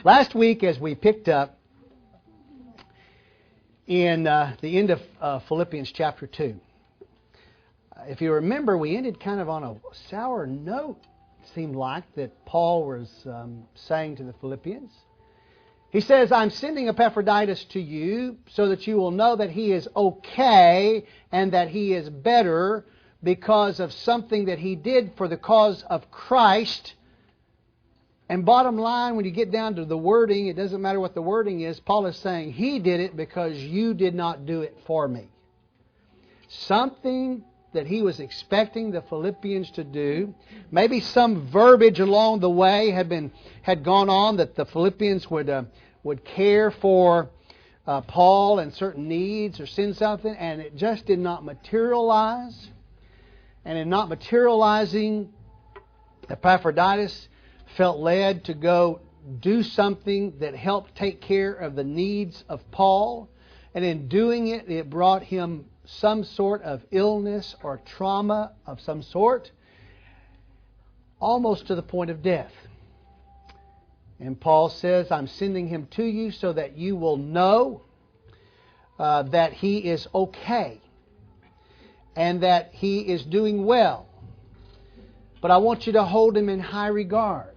Last week, as we picked up in the end of Philippians chapter 2, if you remember, we ended kind of on a sour note, it seemed like, that Paul was saying to the Philippians. He says, I'm sending Epaphroditus to you so that you will know that he is okay and that he is better because of something that he did for the cause of Christ. And bottom line, when you get down to the wording, it doesn't matter what the wording is. Paul is saying, he did it because you did not do it for me. Something that he was expecting the Philippians to do. Maybe some verbiage along the way had gone on that the Philippians would care for Paul and certain needs or send something, and it just did not materialize. And in not materializing, Epaphroditus felt led to go do something that helped take care of the needs of Paul. And in doing it, it brought him some sort of illness or trauma of some sort, almost to the point of death. And Paul says, I'm sending him to you so that you will know that he is okay and that he is doing well. But I want you to hold him in high regard.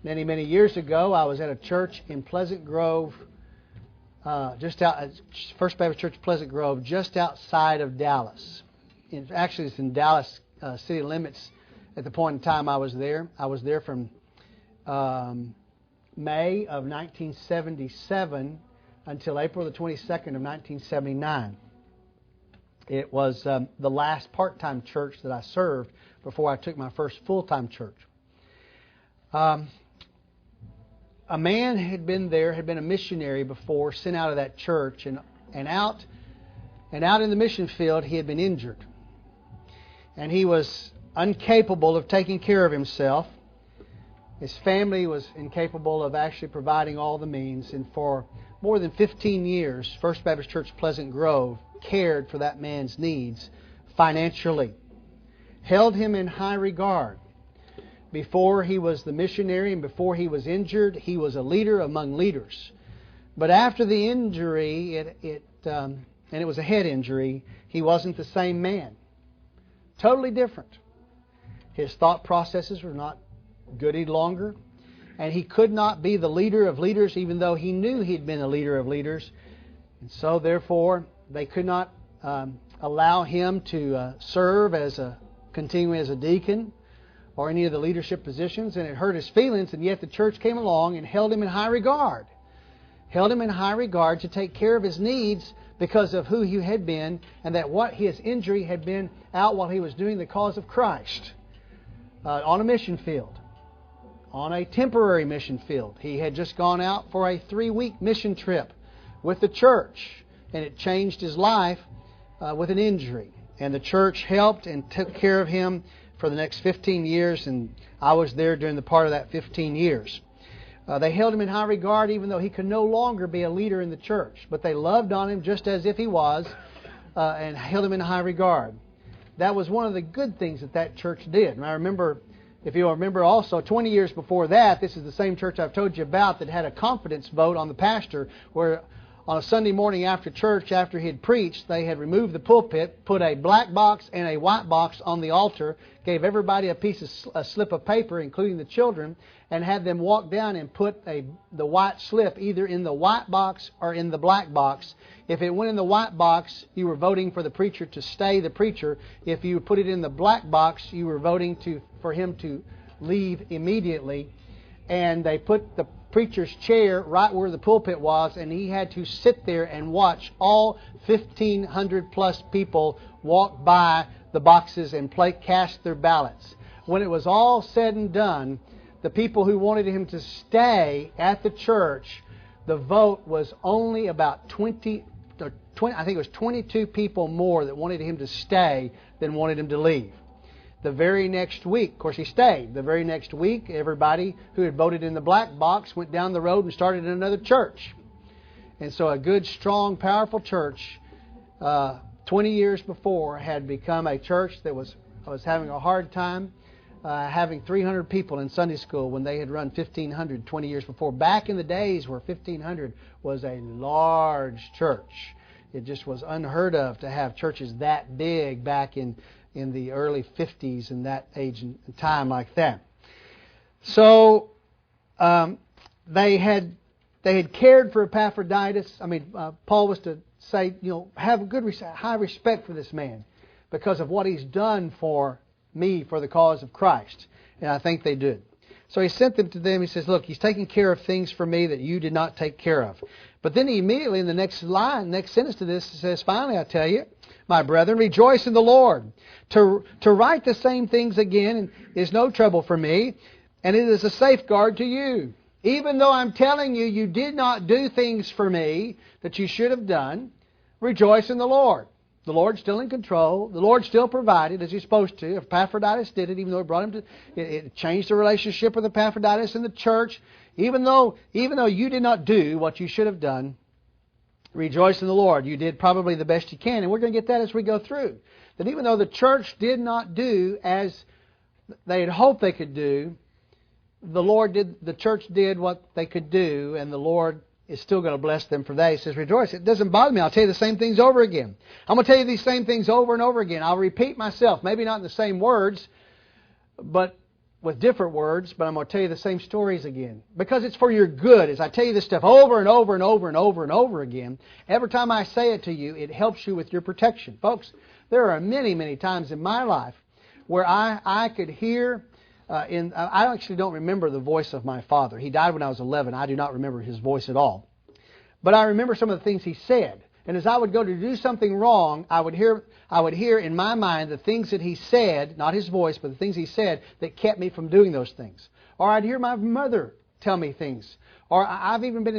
Many, many years ago, I was at a church in Pleasant Grove, First Baptist Church, Pleasant Grove, just outside of Dallas. Actually, it's in Dallas city limits at the point in time I was there. I was there from May of 1977 until April the 22nd of 1979. It was the last part-time church that I served before I took my first full-time church. A man had been there, had been a missionary before, sent out of that church, and out in the mission field he had been injured. And he was incapable of taking care of himself. His family was incapable of actually providing all the means. And for more than 15 years, First Baptist Church Pleasant Grove cared for that man's needs financially. Held him in high regard. Before he was the missionary and before he was injured, he was a leader among leaders. But after the injury, and it was a head injury, he wasn't the same man. Totally different. His thought processes were not good any longer. And he could not be the leader of leaders even though he knew he'd been a leader of leaders. And so therefore, they could not allow him to serve continuing as a deacon or any of the leadership positions, and it hurt his feelings, and yet the church came along and held him in high regard. Held him in high regard to take care of his needs because of who he had been, and that what his injury had been out while he was doing the cause of Christ on a mission field, on a temporary mission field. He had just gone out for a 3-week mission trip with the church, and it changed his life with an injury. And the church helped and took care of him for the next 15 years, and I was there during the part of that 15 years. They held him in high regard even though he could no longer be a leader in the church. But they loved on him just as if he was and held him in high regard. That was one of the good things that church did. And I remember, if you'll remember also, 20 years before that, this is the same church I've told you about that had a confidence vote on the pastor where on a Sunday morning after church, after he had preached, they had removed the pulpit, put a black box and a white box on the altar, gave everybody a slip of paper, including the children, and had them walk down and put the white slip either in the white box or in the black box. If it went in the white box, you were voting for the preacher to stay the preacher. If you put it in the black box, you were voting for him to leave immediately. And they put the preacher's chair right where the pulpit was, and he had to sit there and watch all 1,500 plus people walk by the boxes and cast their ballots. When it was all said and done, the people who wanted him to stay at the church, the vote was only about 20, I think it was 22 people more that wanted him to stay than wanted him to leave. The very next week, of course he stayed, the very next week everybody who had voted in the black box went down the road and started another church. And so a good, strong, powerful church 20 years before had become a church that was having a hard time having 300 people in Sunday school when they had run 1,500 20 years before. Back in the days where 1,500 was a large church. It just was unheard of to have churches that big back in the early 50s and that age and time like that. So they had cared for Epaphroditus. Paul was to say, have a good, high respect for this man because of what he's done for me for the cause of Christ. And I think they did. So he sent them to them. He says, look, he's taking care of things for me that you did not take care of. But then he immediately, in the next sentence to this, says, finally, I tell you, my brethren, rejoice in the Lord. To write the same things again is no trouble for me, and it is a safeguard to you. Even though I'm telling you, you did not do things for me that you should have done, rejoice in the Lord. The Lord's still in control. The Lord still provided as He's supposed to. If Epaphroditus did it, even though it brought him to, it changed the relationship with Epaphroditus and the church. Even though you did not do what you should have done, rejoice in the Lord. You did probably the best you can, and we're going to get that as we go through. That even though the church did not do as they had hoped they could do, the church did what they could do, and the Lord is still going to bless them for that. He says, rejoice. It doesn't bother me. I'll tell you the same things over again. I'm going to tell you these same things over and over again. I'll repeat myself, maybe not in the same words, but with different words, but I'm going to tell you the same stories again. Because it's for your good. As I tell you this stuff over and over and over and over and over again, every time I say it to you, it helps you with your protection. Folks, there are many, many times in my life where I could hear... I actually don't remember the voice of my father. He died when I was 11. I do not remember his voice at all. But I remember some of the things he said. And as I would go to do something wrong, I would hear in my mind the things that he said, not his voice, but the things he said that kept me from doing those things. Or I'd hear my mother tell me things. Or I've even been